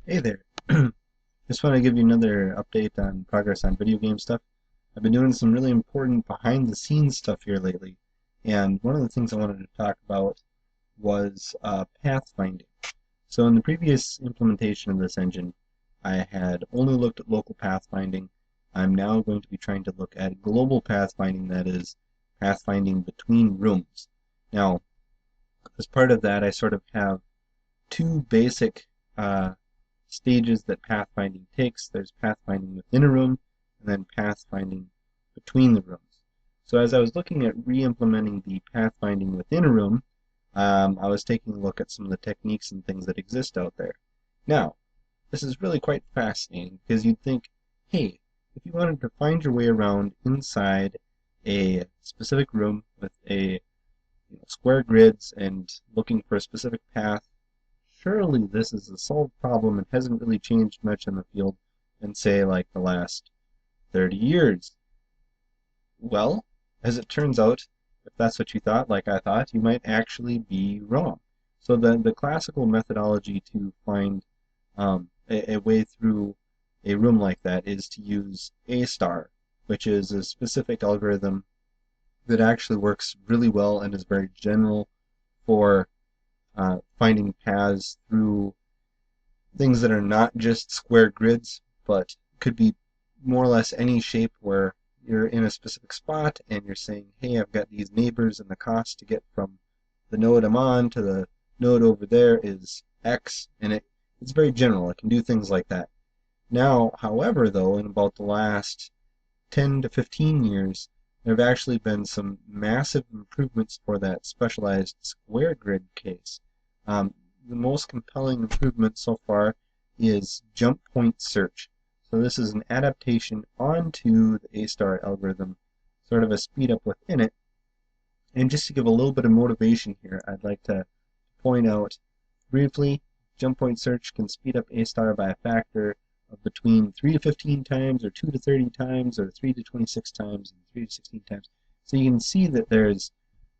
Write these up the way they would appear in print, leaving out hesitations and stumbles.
Hey there. Just want to give you another update on progress on video game stuff. I've been doing some really important behind the scenes stuff here lately, and one of the things I wanted to talk about was pathfinding. So in the previous implementation of this engine, I had only looked at local pathfinding. I'm now going to be trying to look at global pathfinding, that is, pathfinding between rooms. Now, as part of that, I sort of have two basic uh, stages that pathfinding takes. There's pathfinding within a room and then pathfinding between the rooms. So as I was looking at re-implementing the pathfinding within a room, I was taking a look at some of the techniques and things that exist out there. Now, this is really quite fascinating because you'd think, hey, if you wanted to find your way around inside a specific room with a square grids and looking for a specific path, surely this is a solved problem and hasn't really changed much in the field in, say, like the last 30 years. Well, as it turns out, if that's what you thought, like I thought, you might actually be wrong. So the classical methodology to find a way through a room like that is to use A star, which is a specific algorithm that actually works really well and is very general for finding paths through things that are not just square grids, but could be more or less any shape where you're in a specific spot and you're saying, hey, I've got these neighbors and the cost to get from the node I'm on to the node over there is X, and it's very general. It can do things like that. Now, however, though, in about the last 10 to 15 years, there have actually been some massive improvements for that specialized square grid case. The most compelling improvement so far is jump point search. So this is an adaptation onto the A-star algorithm, sort of a speed up within it. And just to give a little bit of motivation here, I'd like to point out briefly, jump point search can speed up A-star by a factor of between 3 to 15 times, or 2 to 30 times, or 3 to 26 times, and 3 to 16 times. So you can see that there's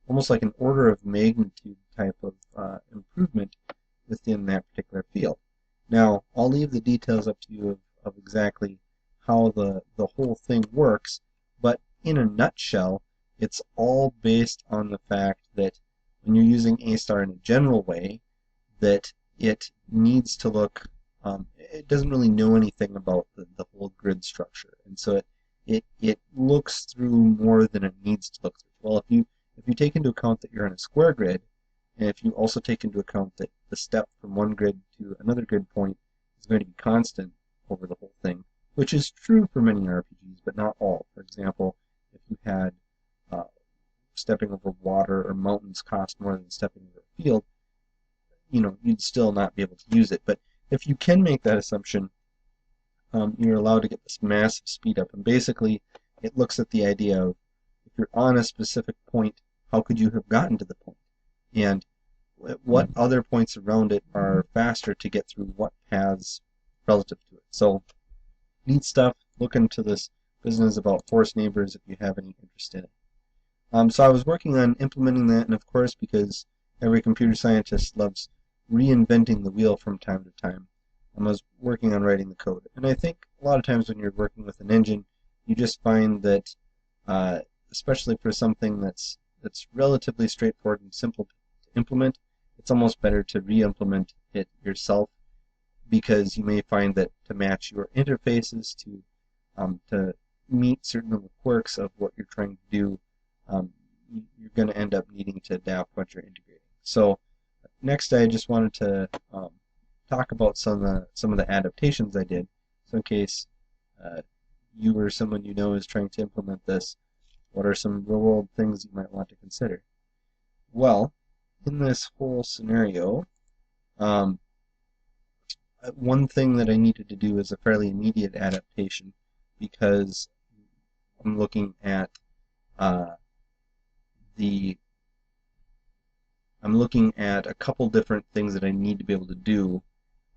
almost like an order of magnitude type of improvement within that particular field. Now, I'll leave the details up to you of exactly how the whole thing works, but in a nutshell, it's all based on the fact that when you're using A-star in a general way, that it needs to look, it doesn't really know anything about the whole grid structure, and so it looks through more than it needs to look through. Well, if you take into account that you're in a square grid, and if you also take into account that the step from one grid to another grid point is going to be constant over the whole thing, which is true for many RPGs, but not all. For example, if you had uh, stepping over water or mountains cost more than stepping over a field, you'd still not be able to use it. But if you can make that assumption, you're allowed to get this massive speed up. And basically, it looks at the idea of if you're on a specific point, how could you have gotten to the point? And what other points around it are faster to get through what paths relative to it. So, neat stuff. Look into this business about force neighbors if you have any interest in it. So I was working on implementing that, and of course, because every computer scientist loves reinventing the wheel from time to time, I was working on writing the code. And I think a lot of times when you're working with an engine, you just find that, uh, especially for something that's relatively straightforward and simple to implement, it's almost better to re-implement it yourself because you may find that to match your interfaces to meet certain of the quirks of what you're trying to do, you're going to end up needing to adapt what you're integrating. So next, I just wanted to talk about some of the adaptations I did. So in case uh, you or someone you know is trying to implement this, what are some real-world things you might want to consider? Well, in this whole scenario, um, one thing that I needed to do is a fairly immediate adaptation because I'm looking at uh, the I'm looking at a couple different things that I need to be able to do.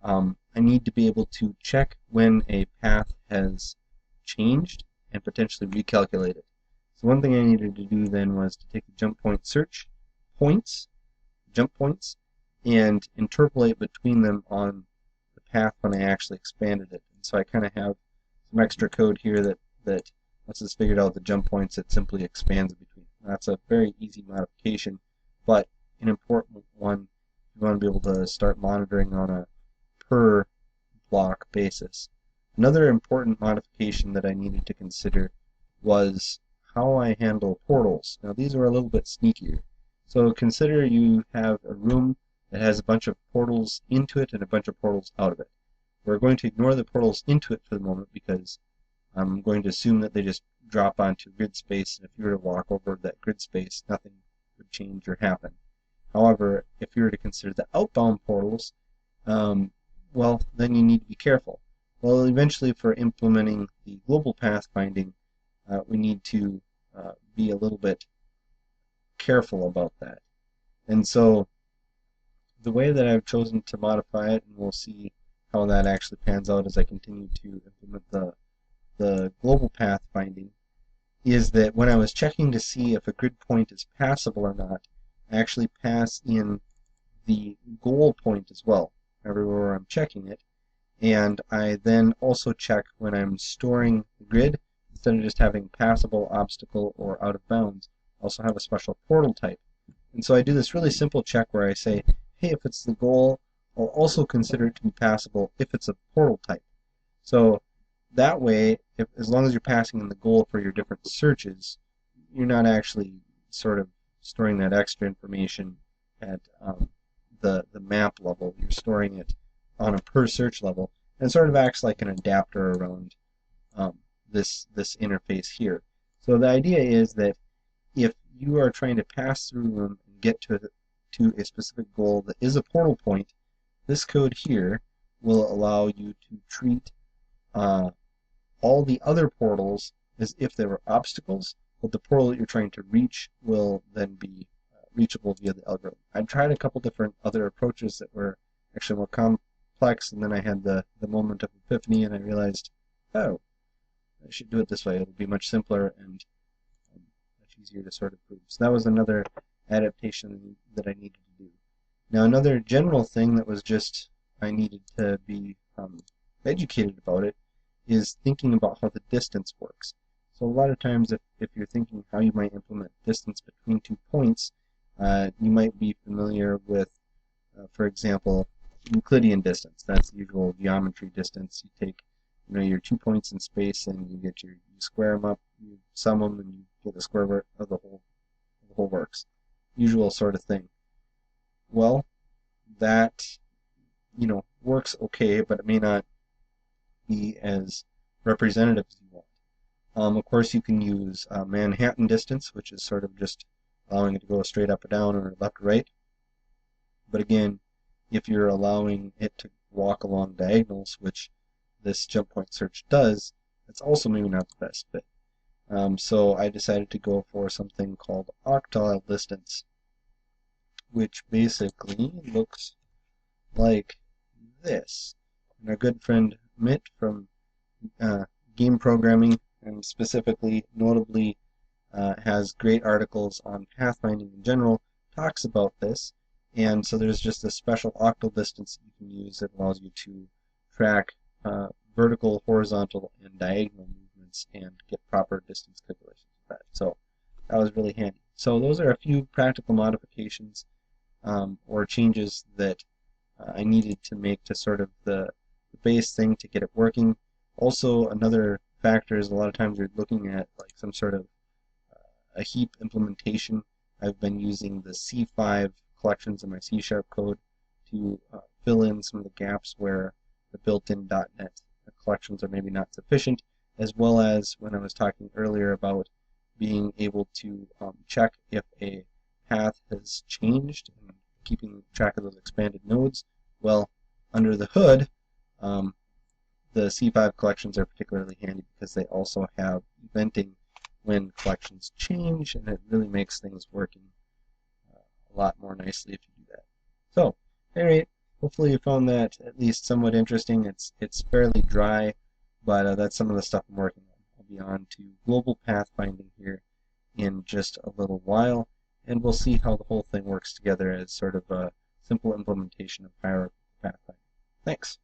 I need to be able to check when a path has changed and potentially recalculate it. So one thing I needed to do then was to take the jump point search points, jump points, and interpolate between them on the path when I actually expanded it. And so I kind of have some extra code here that once it's figured out the jump points, it simply expands between. That's a very easy modification, but an important one. You want to be able to start monitoring on a per block basis. Another important modification that I needed to consider was how I handle portals. Now these are a little bit sneakier. So consider you have a room that has a bunch of portals into it and a bunch of portals out of it. We're going to ignore the portals into it for the moment because I'm going to assume that they just drop onto grid space, and if you were to walk over that grid space, nothing would change or happen. However, if you were to consider the outbound portals, well, then you need to be careful. Well, eventually for implementing the global pathfinding, we need to be a little bit careful about that. And so the way that I've chosen to modify it, and we'll see how that actually pans out as I continue to implement the global pathfinding, is that when I was checking to see if a grid point is passable or not, I actually pass in the goal point as well, everywhere I'm checking it. And I then also check when I'm storing the grid, instead of just having passable, obstacle, or out of bounds, I also have a special portal type. And so I do this really simple check where I say, hey, if it's the goal, I'll also consider it to be passable if it's a portal type. So that way, as long as you're passing in the goal for your different searches, you're not actually sort of storing that extra information at the map level. You're storing it on a per search level, and sort of acts like an adapter around this interface here. So the idea is that if you are trying to pass through a room and get to a specific goal that is a portal point, this code here will allow you to treat all the other portals as if they were obstacles, but the portal that you're trying to reach will then be reachable via the algorithm. I tried a couple different other approaches that were actually more complex, and then I had the moment of epiphany, and I realized, oh, I should do it this way. It'll be much simpler and much easier to sort of prove. So that was another adaptation that I needed to do. Now another general thing that was just I needed to be educated about it is thinking about how the distance works. So a lot of times if you're thinking how you might implement distance between 2 points, you might be familiar with, for example, Euclidean distance. That's the usual geometry distance. You take your 2 points in space and you square them up, you sum them, and you get the square root of the whole works. Usual sort of thing. Well, that works okay, but it may not be as representative as you want. Of course, you can use Manhattan distance, which is sort of just allowing it to go straight up or down or left or right. But again, if you're allowing it to walk along diagonals, which this jump point search does, that's also maybe not the best fit. So I decided to go for something called octal distance, which basically looks like this. And our good friend Mitt from game programming, and specifically, notably, has great articles on pathfinding in general, talks about this. And so there's just a special octal distance that you can use that allows you to track vertical, horizontal, and diagonal movements and get proper distance calculations with that. So that was really handy. So those are a few practical modifications or changes that I needed to make to sort of the base thing to get it working. Also, another factor is a lot of times you're looking at like some sort of a heap implementation. I've been using the C5 collections in my C# code to fill in some of the gaps where the built-in .NET collections are maybe not sufficient, as well as when I was talking earlier about being able to check if a path has changed and keeping track of those expanded nodes. Well, under the hood, the C5 collections are particularly handy because they also have eventing when collections change, and it really makes things working a lot more nicely if you do that. So, at any rate, hopefully you found that at least somewhat interesting. It's fairly dry, but that's some of the stuff I'm working on. I'll be on to global pathfinding here in just a little while, and we'll see how the whole thing works together as sort of a simple implementation of hierarchical pathfinding. Thanks.